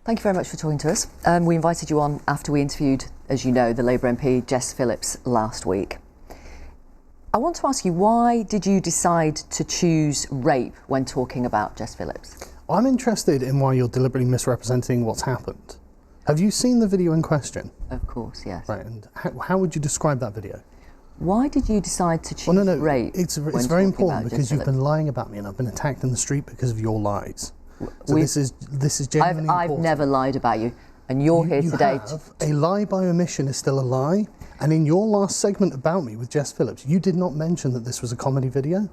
Thank you very much for talking to us. We invited you on after we interviewed, as you know, the Labour MP Jess Phillips last week. I want to ask you, why did you decide to choose rape when talking about Jess Phillips? I'm interested in why you're deliberately misrepresenting what's happened. Have you seen the video in question? Of course, yes. Right, and how would you describe that video? Why did you decide to choose rape? It's very important because you've been lying about me and I've been attacked in the street because of your lies. So this is genuinely important. I've never lied about you, and you're here today. A lie by omission is still a lie, and in your last segment about me with Jess Phillips, you did not mention that this was a comedy video.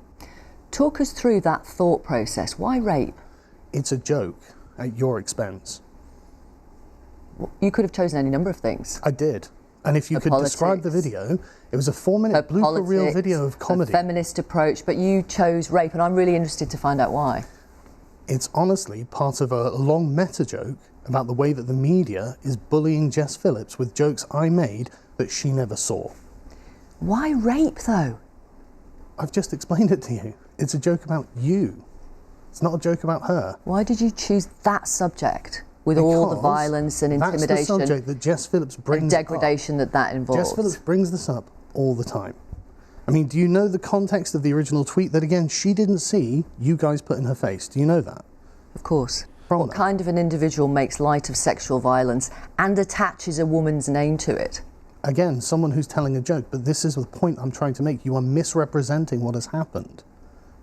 Talk us through that thought process. Why rape? It's a joke at your expense. You could have chosen any number of things. I did. And if you could describe the video, it was a 4-minute blooper reel video of comedy. A feminist approach, but you chose rape, and I'm really interested to find out why. It's honestly part of a long meta joke about the way that the media is bullying Jess Phillips with jokes I made that she never saw. Why rape, though? I've just explained it to you. It's a joke about you. It's not a joke about her. Why did you choose that subject with all the violence and intimidation? That's the subject that Jess Phillips brings and degradation up. that involves. Jess Phillips brings this up all the time. I mean, do you know the context of the original tweet that, again, she didn't see you guys put in her face? Do you know that? Of course. What kind of an individual makes light of sexual violence and attaches a woman's name to it? Again, someone who's telling a joke, but this is the point I'm trying to make. You are misrepresenting what has happened.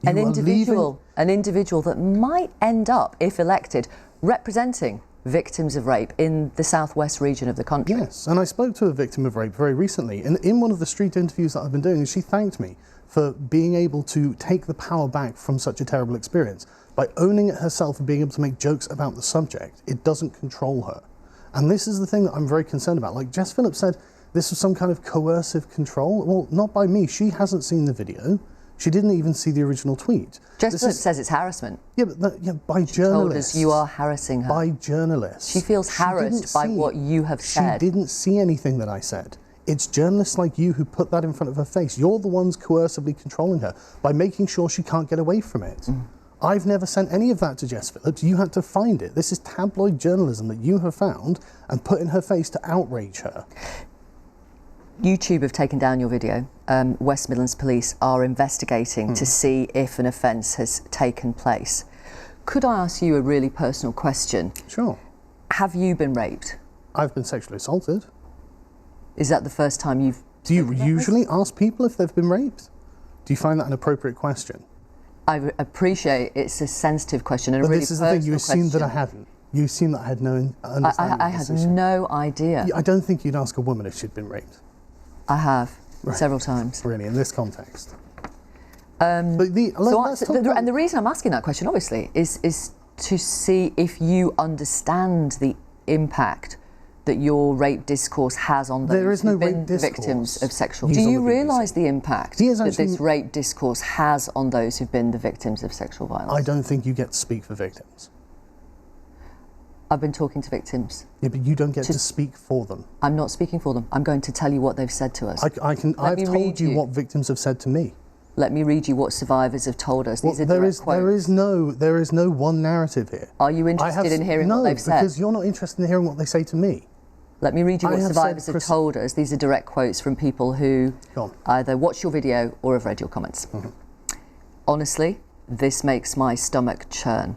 An individual that might end up, if elected, representing victims of rape in the southwest region of the country. Yes, and I spoke to a victim of rape very recently, and in one of the street interviews that I've been doing, and she thanked me for being able to take the power back from such a terrible experience. By owning it herself and being able to make jokes about the subject, it doesn't control her. And this is the thing that I'm very concerned about. Like Jess Phillips said, this was some kind of coercive control. Well, not by me. She hasn't seen the video. She didn't even see the original tweet. Jess Phillips says it's harassment. Yeah, but by journalists. She told us you are harassing her. By journalists. She feels harassed by what you have said. She didn't see anything that I said. It's journalists like you who put that in front of her face. You're the ones coercively controlling her by making sure she can't get away from it. I've never sent any of that to Jess Phillips. You had to find it. This is tabloid journalism that you have found and put in her face to outrage her. YouTube have taken down your video. West Midlands Police are investigating to see if an offence has taken place. Could I ask you a really personal question? Sure. Have you been raped? I've been sexually assaulted. Is that the first time you've... Do you usually ask people if they've been raped? Do you find that an appropriate question? I appreciate it's a sensitive question and a really personal question. But this is the thing, you assumed that I hadn't. You assumed that I had no understanding I had no idea. I don't think you'd ask a woman if she'd been raped. I have, several times. Really, in this context. And the reason I'm asking that question, obviously, is to see if you understand the impact that your rape discourse has on those who've been victims of sexual violence. Do you realise the impact that this rape discourse has on those who've been the victims of sexual violence? I don't think you get to speak for victims. I've been talking to victims. Yeah, but you don't get to speak for them. I'm not speaking for them. I'm going to tell you what they've said to us. I've told you what victims have said to me. Let me read you what survivors have told us. These are direct quotes. There is no one narrative here. Are you interested in hearing what they've said? No, because you're not interested in hearing what they say to me. Let me read you what survivors have told us. These are direct quotes from people who either watched your video or have read your comments. Honestly, this makes my stomach churn.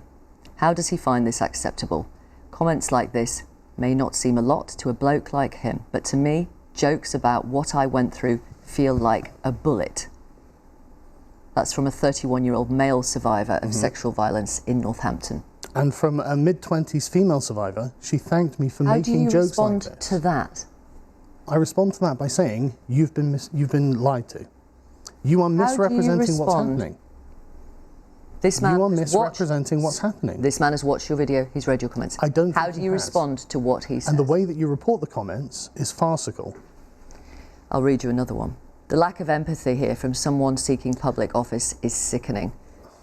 How does he find this acceptable? Comments like this may not seem a lot to a bloke like him, but to me, jokes about what I went through feel like a bullet. That's from a 31-year-old male survivor of sexual violence in Northampton. And from a mid-20s female survivor, she thanked me for making jokes like this. How do you respond to that? I respond to that by saying, you've been lied to. You are misrepresenting what's happening. You are misrepresenting what's happening. This man has watched your video, he's read your comments. I don't think How do you respond to what he says? And the way that you report the comments is farcical. I'll read you another one. The lack of empathy here from someone seeking public office is sickening.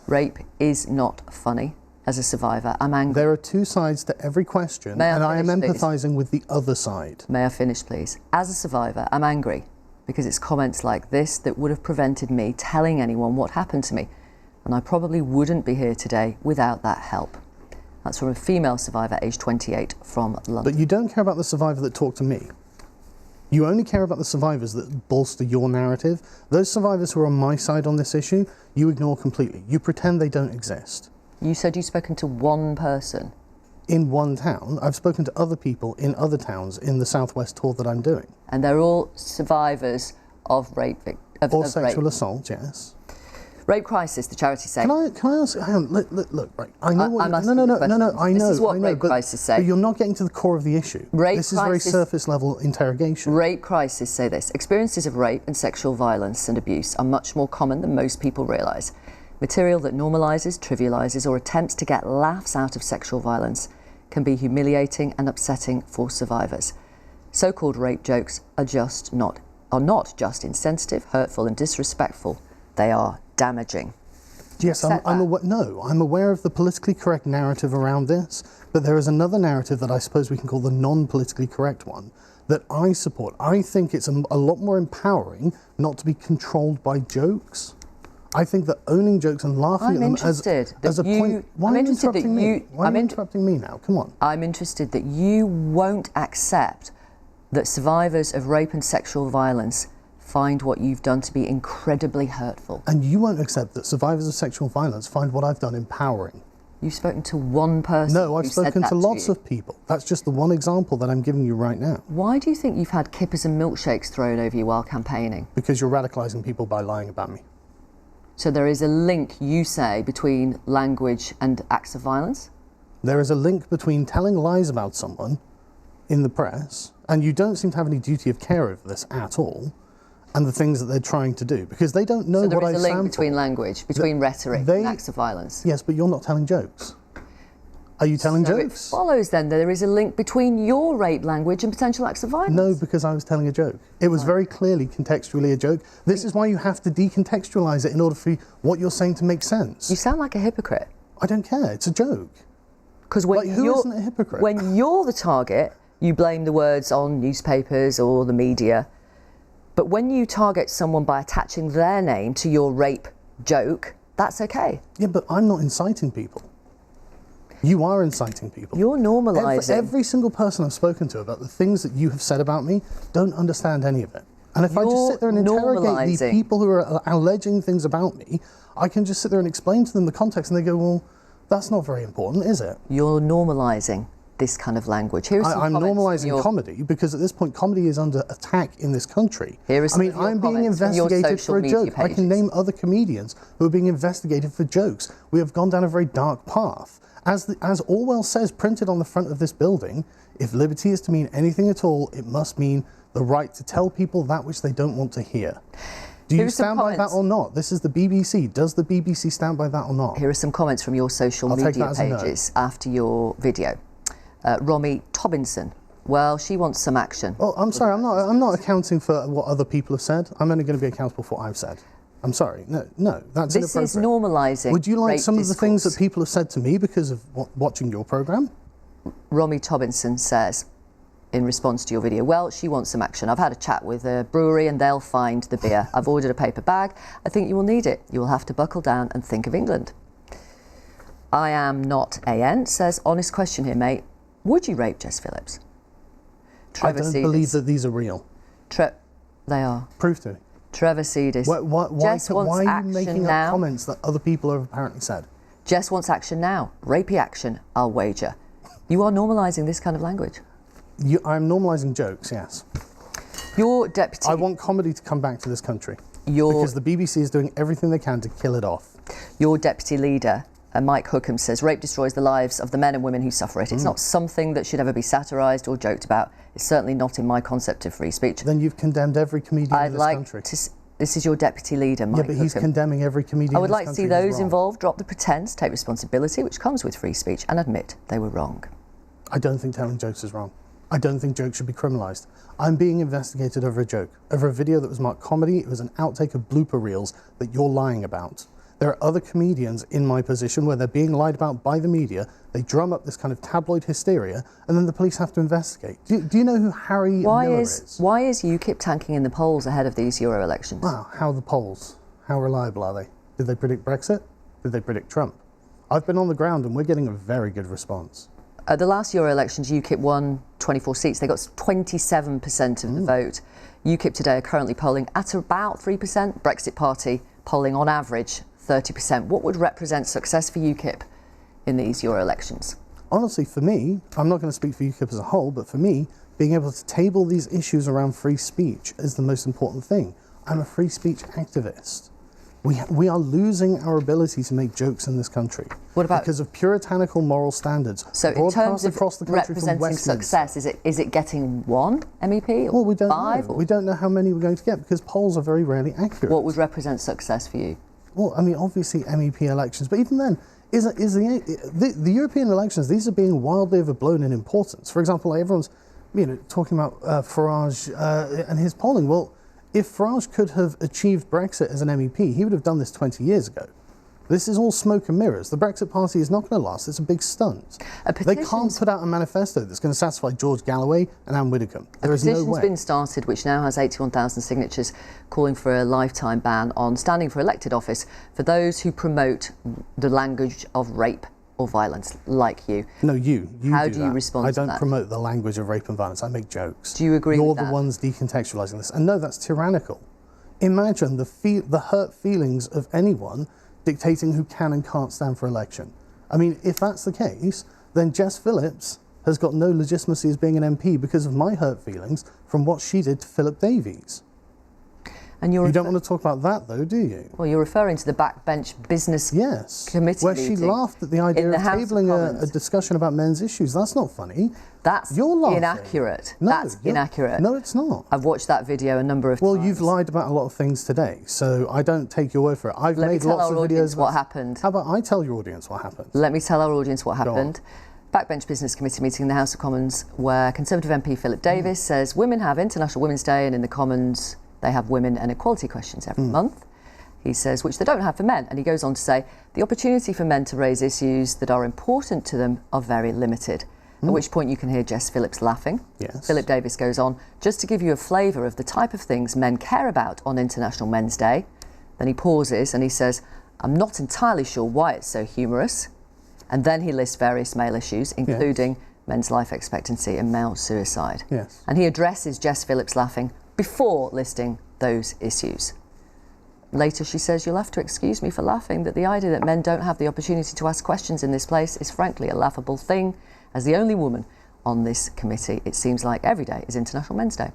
Rape is not funny. As a survivor, I'm angry. There are two sides to every question, and I am empathising with the other side. May I finish, please? As a survivor, I'm angry because it's comments like this that would have prevented me telling anyone what happened to me, and I probably wouldn't be here today without that help. That's from a female survivor, aged 28, from London. But you don't care about the survivor that talked to me. You only care about the survivors that bolster your narrative. Those survivors who are on my side on this issue, you ignore completely. You pretend they don't exist. You said you've spoken to one person. In one town. I've spoken to other people in other towns in the Southwest tour that I'm doing. And they're all survivors of rape. Or sexual assault, yes. Rape Crisis, the charity say. Can I ask? Hang on, look, right. I know what. I'm No. I know. This is what I know, Rape Crisis say. But you're not getting to the core of the issue. This is very surface level interrogation. Rape Crisis say this: experiences of rape and sexual violence and abuse are much more common than most people realise. Material that normalises, trivialises, or attempts to get laughs out of sexual violence can be humiliating and upsetting for survivors. So-called rape jokes are not just insensitive, hurtful, and disrespectful. They are damaging. Yes, I'm aware of the politically correct narrative around this, but there is another narrative that I suppose we can call the non-politically correct one that I support. I think it's a lot more empowering not to be controlled by jokes. I think that owning jokes and laughing at them as a point. Why are you interrupting me? Why are you interrupting me now? Come on. I'm interested that you won't accept that survivors of rape and sexual violence find what you've done to be incredibly hurtful. And you won't accept that survivors of sexual violence find what I've done empowering. You've spoken to one person. No, I've spoken to lots of people. That's just the one example that I'm giving you right now. Why do you think you've had kippers and milkshakes thrown over you while campaigning? Because you're radicalising people by lying about me. So there is a link, you say, between language and acts of violence? There is a link between telling lies about someone in the press, and you don't seem to have any duty of care over this at all, and the things that they're trying to do, because they don't know what I stand for. So there is a link between language, between rhetoric and acts of violence? Yes, but you're not telling jokes. Are you telling jokes? So it follows then that there is a link between your rape language and potential acts of violence? No, because I was telling a joke. It was very clearly contextually a joke. This is why you have to decontextualise it in order for what you're saying to make sense. You sound like a hypocrite. I don't care. It's a joke. Because when who isn't a hypocrite? When you're the target, you blame the words on newspapers or the media. But when you target someone by attaching their name to your rape joke, that's okay. Yeah, but I'm not inciting people. You are inciting people. You're normalising. Every single person I've spoken to about the things that you have said about me don't understand any of it. And if I just sit there and interrogate the people who are alleging things about me, I can just sit there and explain to them the context, and they go, well, that's not very important, is it? You're normalising this kind of language. I'm normalising comedy because at this point comedy is under attack in this country. I'm being investigated for a joke. I can name other comedians who are being investigated for jokes. We have gone down a very dark path. As Orwell says, printed on the front of this building, if liberty is to mean anything at all, it must mean the right to tell people that which they don't want to hear. Do you stand by that or not? This is the BBC. Does the BBC stand by that or not? Here are some comments from your social media pages after your video. Romy Tobinson. Well, she wants some action. Oh, I'm sorry. I'm not accounting for what other people have said. I'm only going to be accountable for what I've said. I'm sorry. No, that's inappropriate. This is normalising. Would you like some of the things that people have said to me because of watching your programme? Romy Tobinson says, in response to your video, well, she wants some action. I've had a chat with a brewery and they'll find the beer. I've ordered a paper bag. I think you will need it. You will have to buckle down and think of England. I am not AN says, honest question here, mate. Would you rape Jess Phillips? Trevor I don't believe that these are real. They are. Prove to me. Trevor Cedis. Why are you making up comments that other people have apparently said? Jess wants action now. Rapey action, I'll wager. You are normalising this kind of language. I'm normalising jokes, yes. Your deputy... I want comedy to come back to this country. Because the BBC is doing everything they can to kill it off. Your deputy leader, Mike Hookham, says, rape destroys the lives of the men and women who suffer it. It's not something that should ever be satirised or joked about. It's certainly not in my concept of free speech. Then you've condemned every comedian in this country. This is your deputy leader, Mike Hookham. Yeah, but he's condemning every comedian in this country. I would like to see those involved drop the pretence, take responsibility, which comes with free speech, and admit they were wrong. I don't think telling jokes is wrong. I don't think jokes should be criminalised. I'm being investigated over a joke, over a video that was marked comedy. It was an outtake of blooper reels that you're lying about. There are other comedians in my position where they're being lied about by the media. They drum up this kind of tabloid hysteria, and then the police have to investigate. Do you know who Harry Miller is? Why is UKIP tanking in the polls ahead of these Euro elections? Wow, how are the polls? How reliable are they? Did they predict Brexit? Did they predict Trump? I've been on the ground and we're getting a very good response. At the last Euro elections, UKIP won 24 seats. They got 27% of the vote. UKIP today are currently polling at about 3%. Brexit Party polling on average 30%. What would represent success for UKIP in these Euro elections? Honestly, for me, I'm not going to speak for UKIP as a whole, but for me, being able to table these issues around free speech is the most important thing. I'm a free speech activist. We are losing our ability to make jokes in this country. What about because of puritanical moral standards? So in terms of across the country representing success, is it getting one MEP or well, we don't five? know. We don't know how many we're going to get because polls are very rarely accurate. What would represent success for you? Well, I mean, obviously MEP elections, but even then, the European elections, these are being wildly overblown in importance. For example, like everyone's talking about Farage and his polling. Well, if Farage could have achieved Brexit as an MEP, he would have done this 20 years ago. This is all smoke and mirrors. The Brexit Party is not going to last. It's a big stunt. They can't put out a manifesto that's going to satisfy George Galloway and Anne Widdecombe. There is no way. A petition's been started which now has 81,000 signatures calling for a lifetime ban on standing for elected office for those who promote the language of rape or violence, like you. No, you How do you respond to that? I don't promote the language of rape and violence. I make jokes. Do you agree with that? You're the ones decontextualizing this. And no, that's tyrannical. Imagine the hurt feelings of anyone dictating who can and can't stand for election. I mean, if that's the case, then Jess Phillips has got no legitimacy as being an MP because of my hurt feelings from what she did to Philip Davies. And you don't want to talk about that, though, do you? Well, you're referring to the backbench business committee where she laughed at the idea of tabling a discussion about men's issues. That's not funny. You're inaccurate. No, that's inaccurate. No, it's not. I've watched that video a number of times. Well, you've lied about a lot of things today, so I don't take your word for it. I've Let made me tell lots our of audience videos. What happened? How about I tell your audience what happened? Let me tell our audience what happened. Backbench Business Committee meeting in the House of Commons where Conservative MP Philip Davies says women have International Women's Day and in the Commons they have women and equality questions every month. He says, which they don't have for men. And he goes on to say, the opportunity for men to raise issues that are important to them are very limited. At which point you can hear Jess Phillips laughing. Yes. Philip Davies goes on, just to give you a flavour of the type of things men care about on International Men's Day. Then he pauses and he says, I'm not entirely sure why it's so humorous. And then he lists various male issues, including men's life expectancy and male suicide. Yes. And he addresses Jess Phillips laughing before listing those issues. Later she says, you'll have to excuse me for laughing, that the idea that men don't have the opportunity to ask questions in this place is frankly a laughable thing. As the only woman on this committee, it seems like every day is International Men's Day.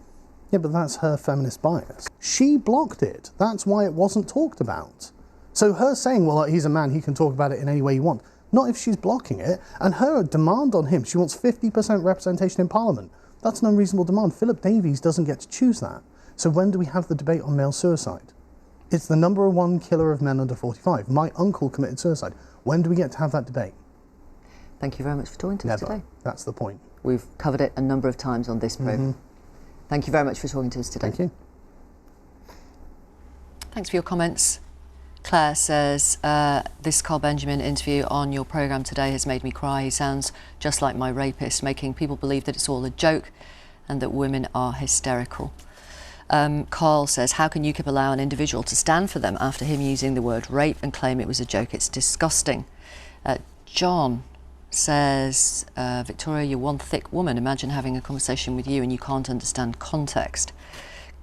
Yeah, but that's her feminist bias. She blocked it. That's why it wasn't talked about. So her saying, well, he's a man, he can talk about it in any way you want. Not if she's blocking it. And her demand on him, she wants 50% representation in Parliament. That's an unreasonable demand. Philip Davies doesn't get to choose that. So when do we have the debate on male suicide? It's the #1 killer of men under 45. My uncle committed suicide. When do we get to have that debate? Thank you very much for talking to us today. That's the point. We've covered it a number of times on this programme. Thank you very much for talking to us today. Thank you. Thanks for your comments. Claire says, this Carl Benjamin interview on your programme today has made me cry. He sounds just like my rapist, making people believe that it's all a joke and that women are hysterical. Carl says, how can UKIP allow an individual to stand for them after him using the word rape and claim it was a joke? It's disgusting. John says, Victoria, you're one thick woman. Imagine having a conversation with you and you can't understand context.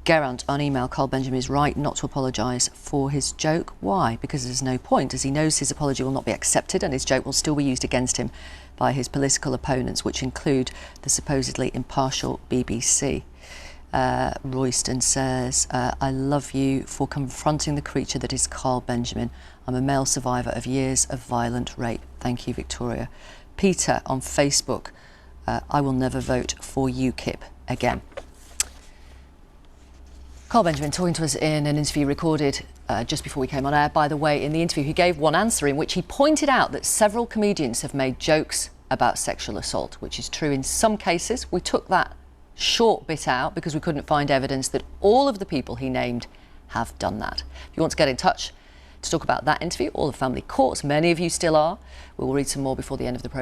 Geraint on email, Carl Benjamin is right not to apologise for his joke. Why? Because there's no point, as he knows his apology will not be accepted and his joke will still be used against him by his political opponents, which include the supposedly impartial BBC. Royston says, I love you for confronting the creature that is Carl Benjamin. I'm a male survivor of years of violent rape. Thank you, Victoria. Peter on Facebook, I will never vote for UKIP again. Carl Benjamin talking to us in an interview recorded just before we came on air. By the way, in the interview he gave one answer in which he pointed out that several comedians have made jokes about sexual assault, which is true in some cases. We took that short bit out because we couldn't find evidence that all of the people he named have done that. If you want to get in touch to talk about that interview or the family courts, many of you still are, we will read some more before the end of the programme.